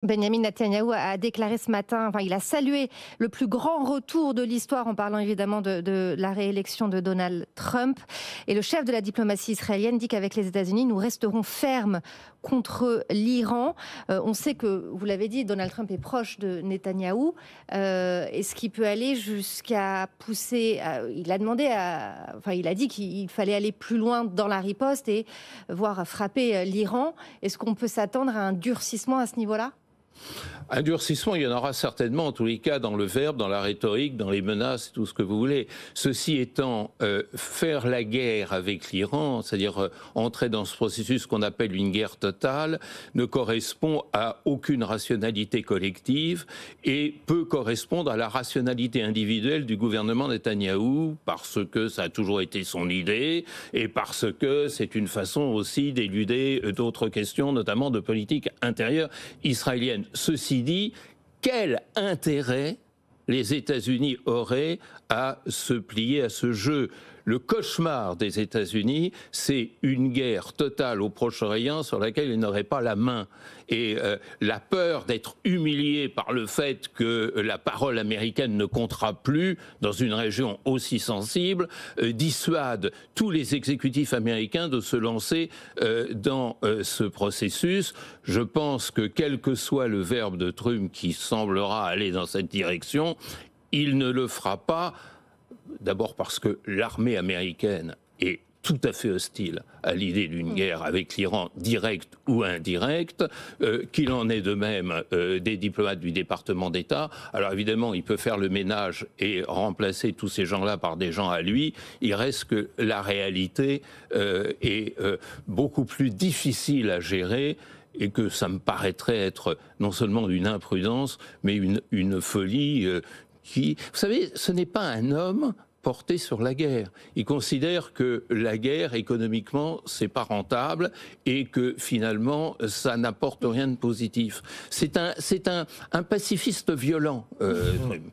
Benjamin Netanyahou a déclaré ce matin, enfin il a salué le plus grand retour de l'histoire en parlant évidemment de la réélection de Donald Trump. Et le chef de la diplomatie israélienne dit qu'avec les États-Unis, nous resterons fermes contre l'Iran. On sait que, vous l'avez dit, Donald Trump est proche de Netanyahou. Est-ce qu'il peut aller jusqu'à pousser... il a demandé, enfin il a dit qu'il fallait aller plus loin dans la riposte et voire frapper l'Iran. Est-ce qu'on peut s'attendre à un durcissement à ce niveau-là ? Un durcissement, il y en aura certainement, en tous les cas, dans le verbe, dans la rhétorique, dans les menaces, tout ce que vous voulez. Ceci étant, faire la guerre avec l'Iran, c'est-à-dire entrer dans ce processus qu'on appelle une guerre totale, ne correspond à aucune rationalité collective et peut correspondre à la rationalité individuelle du gouvernement Netanyahou, parce que ça a toujours été son idée et parce que c'est une façon aussi d'éluder d'autres questions, notamment de politique intérieure israélienne. Ceci dit, quel intérêt les États-Unis auraient à se plier à ce jeu? Le cauchemar des États-Unis, c'est une guerre totale au Proche-Orient sur laquelle ils n'auraient pas la main. Et la peur d'être humilié par le fait que la parole américaine ne comptera plus dans une région aussi sensible dissuade tous les exécutifs américains de se lancer dans ce processus. Je pense que quel que soit le verbe de Trump qui semblera aller dans cette direction, il ne le fera pas. D'abord parce que l'armée américaine est tout à fait hostile à l'idée d'une guerre avec l'Iran, directe ou indirecte, qu'il en est de même des diplomates du département d'État. Alors évidemment, il peut faire le ménage et remplacer tous ces gens-là par des gens à lui. Il reste que la réalité est beaucoup plus difficile à gérer et que ça me paraîtrait être non seulement une imprudence, mais une folie qui... Vous savez, ce n'est pas un homme porté sur la guerre. Il considère que la guerre, économiquement, c'est pas rentable et que finalement, ça n'apporte rien de positif. C'est un pacifiste violent, Trump.